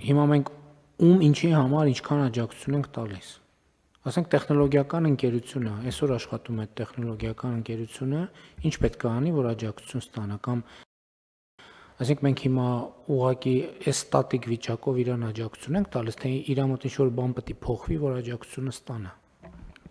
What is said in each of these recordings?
հիմա մենք ում ինչի համար ինչքան աջակցություն ենք տալիս։ Ասենք տեխնոլոգիական ընկերությունը, այսօր աշխատում է տեխնոլոգիական ընկերությունը, ինչ պետք է անի, որ աջակցություն ստանա կամ այսինքն մենք հիմա ուղղակի այս ստատիկ վիճակով իրան աջակցություն ենք տալիս, թե իր մոտ ինչ-որ բան պետք է փոխվի, որ աջակցությունը ստանա։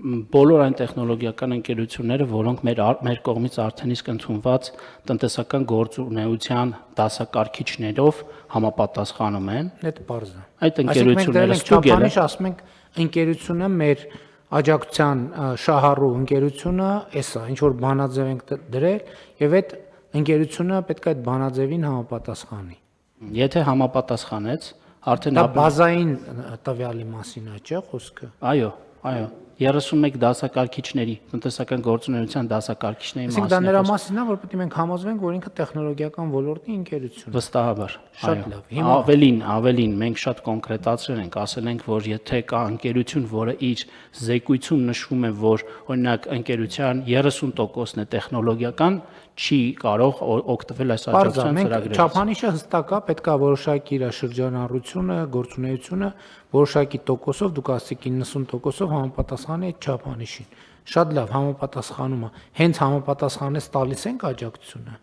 Բոլոր այն տեխնոլոգիական ընկերությունները, որոնք մեր կողմից արդեն իսկ ընդունված տնտեսական գործունեության դասակարգիչներով համապատասխանում են, Դա պարզ է։ այդ ընկերությունները ստուգել են, ասում ենք ընկերությունը մեր աջակցության շահառու ընկերությունը, էսա, ինչ որ բանաձև ենք դրել եւ այդ ընկերությունը պետք է այդ բանաձևին համապատասխանի։ Եթե համապատասխանեց, արդեն Դա բազային տվյալի մասին է, չէ՞ խոսքը։ Այո, 31 դասակարգիչների, տնտեսական գործունեության դասակարգիչների մասին։ Դա նրա մասին է, որ պետք է մենք համոզվենք, որ ինքը տեխնոլոգիական ոլորտի ընկերություն է։ Վստահաբար։ Շատ լավ։ Ավելին, մենք շատ կոնկրետացրել ենք, ասել ենք, որ եթե կա ընկերություն, որը իր զեկույցում նշվում է, որ օրինակ ընկերության 30%-ն է տեխնոլոգիական, չի կարող օգտվել այս աջակցության ծրագրերից։ Չափանիշը հստակ է, պետք է որոշակի իր շրջանառությունը, գործունեությունը որոշակի տոկոսով, դուք ասեք 90%-ով համապատասխանի այդ չափանիշին։ Շատ լավ, համապատասխանում է։ Հենց համապատասխանես տալիս ենք աջակցությունը։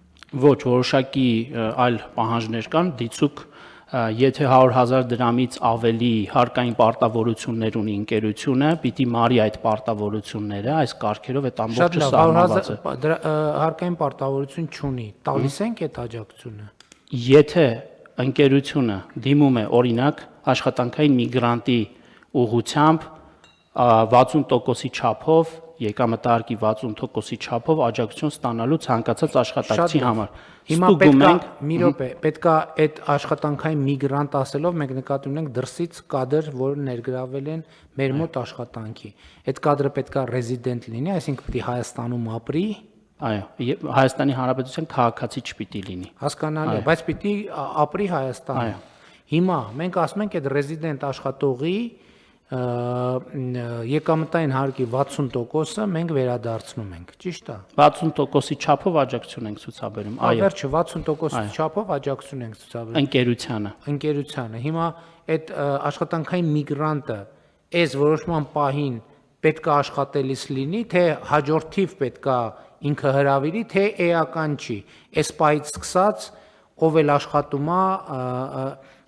Ոչ, որոշակի այլ պահանջներ կան, դիցուք եթե 100,000 դրամից ավելի հարկային պարտավորություններ ունի ընկերությունը, պիտի մարի այդ պարտավորությունները, այս կարգերով այդ ամբողջը սահմանված է։ Հարկային պարտավորություն չունի, տալիս ենք այդ աջակցությունը։ Եթե ընկերությունը դիմում է օրինակ աշխատանքային միգրանտի ուղղությամբ 60%-ի չափով, եկամտահարկի 60%-ի չափով աջակցություն ստանալու ցանկացած աշխատակցի համար։ Հիմա մի րոպե, պետք է այդ աշխատանքային միգրանտ ասելով մենք նկատի ունենք դրսից կադր, որ ներգրավել են մեր մոտ աշխատանքի։ Այդ կադրը պետք է ռեզիդենտ լինի, այսինքն պետք է Հայաստանում ապրի։ Այո, Հայաստանի Հանրապետության քաղաքացի չպիտի լինի։ Հասկանալի է, բայց պիտի ապրի Հայաստանում։ Հիմա մենք ասում ենք այդ ռեզիդենտ աշխատողի եկամտային հարկի 60%-ը մենք վերադարձնում ենք, ճիշտ է։ 60%-ի չափով աջակցություն ենք ցուցաբերում, այո։ Վերջը 60%-ի չափով աջակցություն ենք ցուցաբերում ընկերությանը։ Հիմա այդ աշխատանքային միգրանտը այս որոշման պահին պետք է աշխատելիս լինի, թե հաջորդիվ պետք է ինքը հրավիրի, թե էական չի։ Այս պահից սկսած ով էլ աշխատում է,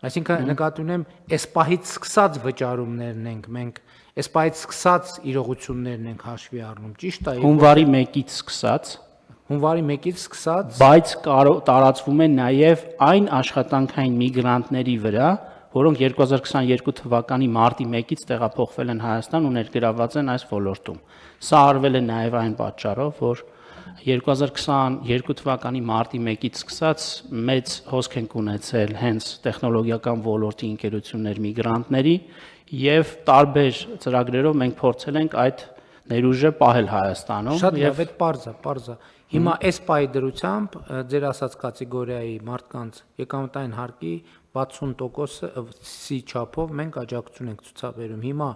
այսինքն նկատի ունեմ, այս պահից սկսած վճարումներն ենք մենք, այս պահից սկսած իրողություններն ենք հաշվի առնում, ճիշտ է։ Հունվարի 1-ից սկսած, բայց տարածվում է նաև այն աշխատանքային միգրանտների վրա, որոնք 2022 թվականի մարտի 1-ից տեղափոխվել են Հայաստան ու ներգրավված են այս ոլորտում։ Սա արվել է նաև այն պատճառով, որ 2022 թվականի մարտի 1-ից սկսած մեծ հոսք ենք ունեցել հենց տեխնոլոգիական ոլորտի ընկերություններ միգրանտների եւ տարբեր ծրագրերով մենք փորձել ենք այդ ներուժը պահել Հայաստանում։ Շատ լավ, այդ պարզ է։ Հիմա այս պահի դրությամբ ձեր ասած կատեգորիայի մարդկանց եկամտային հարկի 60%-ի չափով մենք աջակցություն ենք ցուցաբերում։ Հիմա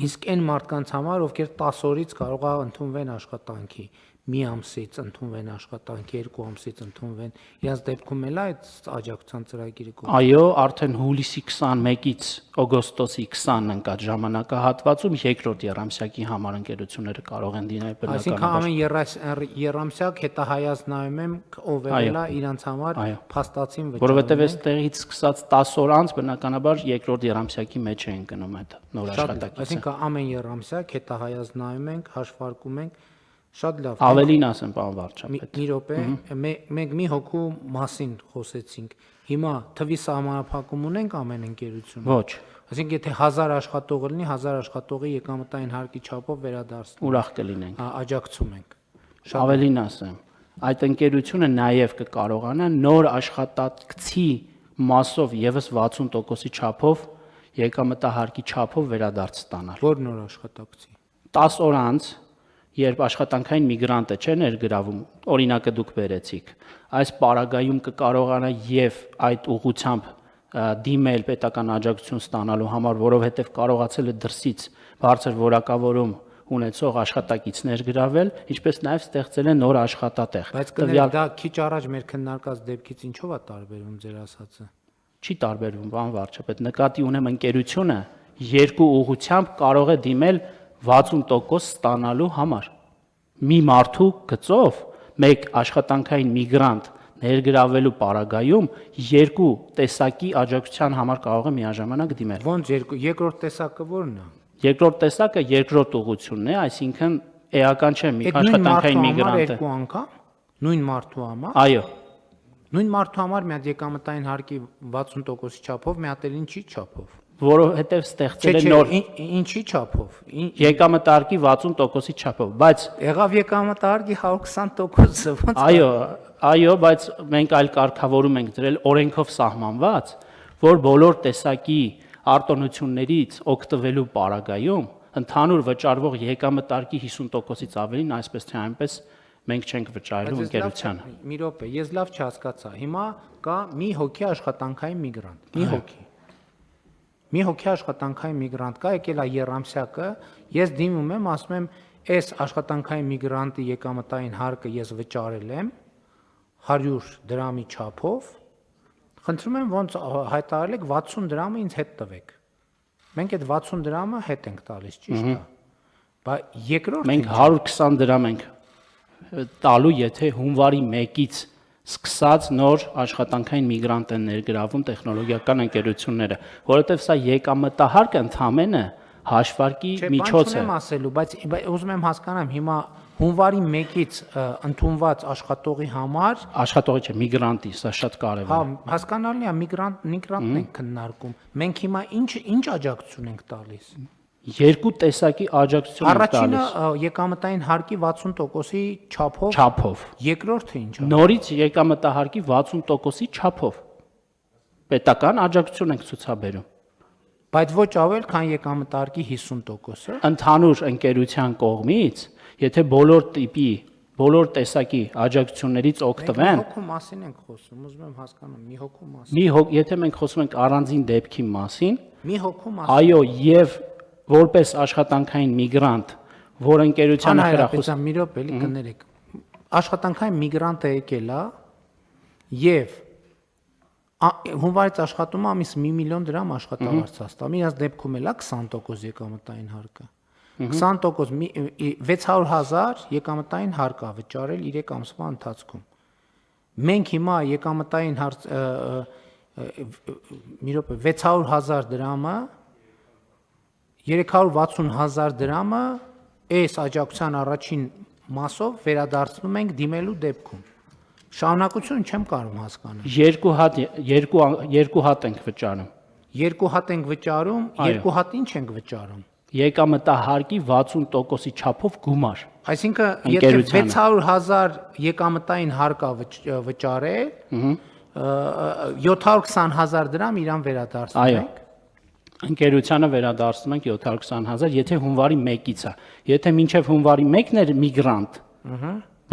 իսկ այն մարդկանց համար, ովքեր 10 օրից կարող է ընդունվեն աշխատանքի, մի ամսից ընդունվեն աշխատանքի, 2 ամսից ընդունվեն, իրենց դեպքում էլ է այդ աջակցության ծրագիրը կողմից։ Այո, արդեն հուլիսի 21-ից օգոստոսի 20-ն ընկած ժամանակահատվածում երկրորդ եռամսյակի համար ընկերությունները կարող են դիմել բնականաբար։ Այսինքն ամեն եռամսյակ հետահայաց նայում եմ ով եղել է իրանց համար փաստացին վճարում։ Որովհետև այստեղից սկսած 10 օր անց բնականաբար երկրորդ եռամսյակի մեջ է ընկնում այդ նոր աշխատակիցը։ Այսինքն ամեն եռամսյակ հետահայաց նայում ենք, հաշվարկում ենք։ Շատ լավ։ Ավելին ասեմ, պարոն վարչապետ։ Մի րոպե, մենք մի հոգու մասին խոսեցինք։ Հիմա թվի սահմանափակում ունենք ամեն ընկերություն։ Ոչ։ Այսինքն եթե 1000 աշխատող լինի, 1000 աշխատողի եկամտային հարկի չափով վերադարձնում։ Ուրախ կլինենք։ Աջակցում ենք։ Ավելին ասեմ, այդ ընկերությունը նաև կկարողանա նոր աշխատակցի մասով եւս 60%-ի չափով եկամտահարկի չափով վերադարձ ստանալ։ Որ նոր աշխատակցի։ 10 օր անց երբ աշխատանքային միգրանտը չէ ներգրավում, օրինակը դուք բերեցիք, այս պարագայում կկարողանա եւ այդ ուղղությամբ դիմել պետական աջակցություն ստանալու համար, որովհետեւ կարողացել է դրսից բարձր որակավորում ունեցող աշխատակից ներգրավել, ինչպես նաեւ ստեղծել է նոր աշխատատեղ։ Բայց դա քիչ առաջ մեր քննարկած դեպքից ինչով է տարբերվում ձեր ասածը։ Չի տարբերվում, բան վարչապետ, նկատի ունեմ ընկերությունը երկու ուղղությամբ կարող է դիմել 60% ստանալու համար։ Մի մարդու գծով մեկ աշխատանքային միգրանտ ներգրավելու պարագայում երկու տեսակի աջակցության համար կարող է միաժամանակ դիմել։ Ոնց երկրորդ տեսակը ո՞րն է։ Երկրորդ տեսակը երկրորդ ուղղությունն է, այսինքն էական չէ մի աշխատանքային միգրանտը։ Երկու անգամ նույն մարդու համար։ Այո։ Նույն մարդու համար մի հատ եկամտային հարկի 60%-ի չափով, մի հատ էլ ինչի չափով։ Որովհետև ստեղծել է նոր ինչի չափով։ եկամտարկի 60%-ի չափով, բայց եղավ եկամտարկի 120%-ը ոնց։ Այո, բայց մենք այլ կարգավորում ենք դրել օրենքով սահմանված, որ բոլոր տեսակի արտոնություններից օգտվելու պարագայում ընդհանուր վճարվող եկամտարկի 50%-ից ավելին այսպես թե այնպես մենք չենք վճարելու ընկերությանը։ Մի րոպե, ես լավ չհասկացա։ Հիմա կա մի հոգի աշխատանքային միգրանտ, մի հոգի։ Մի հոգի աշխատանքային միգրանտ կա, եկել է Երամսյակը, ես դիմում եմ, ասում եմ, այս աշխատանքային միգրանտի եկամտային հարկը ես վճարել եմ 100 դրամի չափով, խնդրում եմ ոնց հայտարարել եք 60 դրամը ինձ հետ տվեք։ Մենք այդ 60 դրամը հետ ենք տալիս, ճիշտ է։ Բայց երկրորդ մենք 120 դրամ ենք տալու, եթե հունվարի 1-ից սկսած նոր աշխատանքային միգրանտ են ներգրավում տեխնոլոգիական ընկերությունները, որովհետև սա եկամտահարկը ընդհանրապես հաշվարկի միջոց է։ Չեմ ասելու, բայց ուզում եմ հասկանամ հիմա հունվարի 1-ից ընդունված աշխատողի համար աշխատողի չէ, միգրանտի, սա շատ կարևոր է։ Հա, հասկանալի է, միգրանտն ենք քննարկում։ Մենք հիմա ինչ աջակցություն ենք տալիս։ Երկու տեսակի աջակցություն ենք տալիս։ Առաջինը եկամտային հարկի 60%-ի չափով։ Երկրորդը ինչ է։ Նորից եկամտահարկի 60%-ի չափով։ Պետական աջակցություն ենք ցուցաբերում։ Բայց ոչ ավել, քան եկամտարկի 50%-ը։ Ընդհանուր ընկերության կողմից, եթե բոլոր տեսակի աջակցություններից օգտվեն, մի հոգու մասին ենք խոսում, ուզում եմ հասկանամ, մի հոգու մասին։ Եթե մենք խոսում ենք առանձին դեպքի մասին, մի հոգու մասին։ Այո, եւ որպես աշխատանքային միգրանտ, որ ընկերությանը հրախոս մի րոպե էլի կներեք։ Աշխատանքային միգրանտը եկել է եւ հունվարից աշխատում է ամիս 1 միլիոն դրամ աշխատավարձ հաստատում։ Իրաց դեպքում էլ է 20% եկամտային հարկը։ 20% 600,000 եկամտային հարկ է վճարել 3 ամսվա ընթացքում։ Մենք հիմա եկամտային մի րոպե 600,000 դրամը 360,000 դրամը այս աջակցության առաջին մասով վերադարձնում ենք դիմելու դեպքում։ Շարունակություն չեմ կարող հասկանալ։ Երկու հատ ենք վճարում։ Երկու հատ ենք վճարում, երկու հատ ինչ ենք վճարում։ Եկամտահարկի 60%-ի չափով գումար։ Այսինքն, եթե 600,000 եկամտային հարկա վճարել, 720,000 դրամ իրան վերադարձնում ենք։ Ընկերությանը վերադարձնում ենք 720,000, եթե հունվարի 1-ից է։ Եթե մինչև հունվարի 1-ն էր միգրանտ,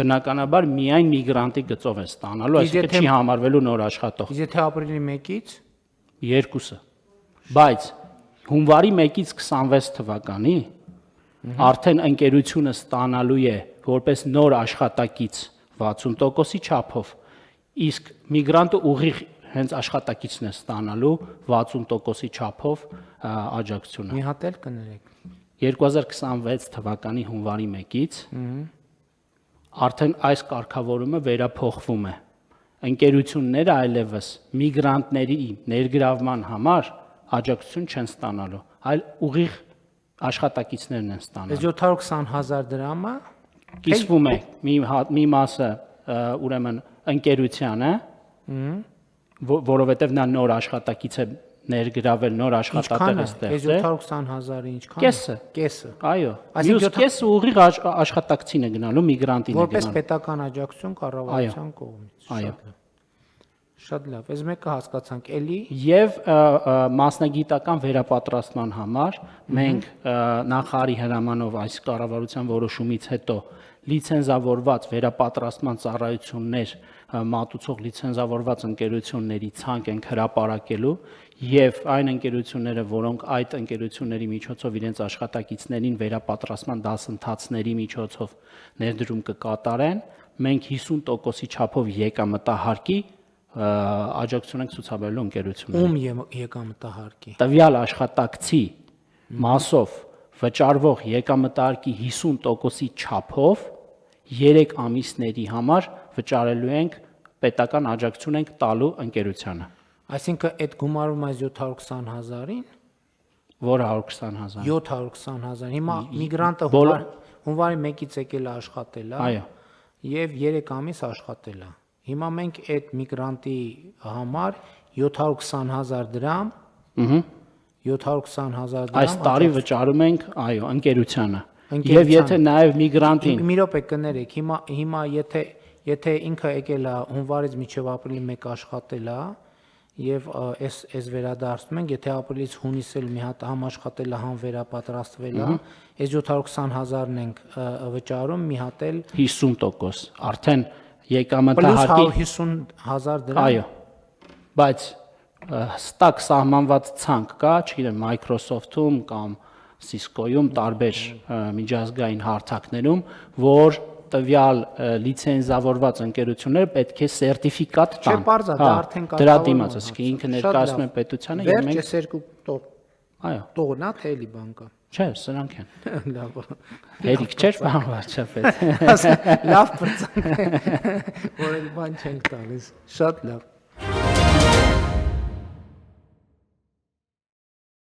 բնականաբար միայն միգրանտի գծով է ստանալու, այսինքն չի համարվելու նոր աշխատող։ Իսկ եթե ապրիլի 1-ից երկուսը։ Բայց հունվարի 1-ից 26 թվականի արդեն ընկերությունը ստանալու է որպես նոր աշխատակից 60%-ի չափով, իսկ միգրանտը ուղիղ հենց աշխատակիցն է ստանալու 60%-ի չափով աջակցությունը։ Մի հատ էլ կներեք։ 2026 թվականի հունվարի 1-ից արդեն այս կարգավորումը վերափոխվում է։ Ընկերությունները այլևս միգրանտների ներգրավման համար աջակցություն չեն ստանալու, այլ ուղիղ աշխատակիցներն են ստանալու։ Այս 720,000 դրամը կիսվում է մի մասը ուրեմն ընկերությանը, որովհետև նա նոր աշխատակից է ներգրավել, նոր աշխատատեղ է ստեղծել։ Այս 720,000-ը ինչքան է։ Կեսը։ Կեսը։ Այո։ Մյուս կեսը ուղիղ աշխատակցին է գնալու, միգրանտին է որպես գնալու։ պետական աջակցություն կառավարության կողմից։ Այո։ Շատ լավ։ Այս մեկը հասկացանք, էլի։ Եվ մասնագիտական վերապատրաստման համար մենք նախարարի հրամանով այս կառավարության որոշումից հետո լիցենզավորված վերապատրաստման ծառայություններ մատուցող լիցենզավորված ընկերությունների ցանկ ենք հրապարակելու եւ այն ընկերությունները, որոնք այդ ընկերությունների միջոցով իրենց աշխատակիցներին վերապատրաստման դասընթացների միջոցով ներդրում կկատարեն, մենք 50%-ի չափով եկամտահարկի աջակցություն ենք ցուցաբերելու ընկերություններին։ Ում եկամտահարկի։ Տվյալ աշխատակցի մասով վճարվող եկամտահարկի 50%-ի չափով 3 ամիսների համար վճարելու ենք պետական աջակցություն ենք տալու ընկերությանը։ Այսինքն այդ գումարում այս 720,000-ին, որը 120,000։ 720,000։ Հիմա միգրանտը հունվարի 1-ից եկել է աշխատել, Այո։ եւ 3 ամիս աշխատել է։ Հիմա մենք այդ միգրանտի համար 720,000 դրամ, 720,000 դրամ Այս տարի վճարում ենք, այո, ընկերությանը։ Եվ եթե նաև միգրանտին մի րոպե կներեք, հիմա եթե ինքը եկել է հունվարից մինչև ապրիլի 1 աշխատել է, եւ այս վերադարձնում ենք, եթե ապրիլից հունիս էլ մի հատ համ աշխատել է, համ վերապատրաստվել է, այս 720,000-ն ենք վճարում, մի հատ էլ 50%, արդեն եկամտահարկի պլյուս 150,000 դրամ։ Այո։ Բայց հստակ սահմանված ցանկ կա, չգիտեմ, Microsoft-ում կամ Cisco-ում տարբեր միջազգային հարթակներում, որ տվյալ լիցենզավորված ընկերությունները պետք է սերտիֆիկատ տան։ Չէ, պարզ է, դա արդեն դրա դիմաց, ասենք ինքը ներկայացնում է պետությանը եւ մենք Վերջ երկու տող։ Այո։ Տողն է, թե էլի բան կա։ Չէ, սրանք են։ Լավ։ Հերիք չէր, պարոն վարչապետ։ Լավ բրցանք։ Որ էլ բան չենք տալիս։ Շատ լավ։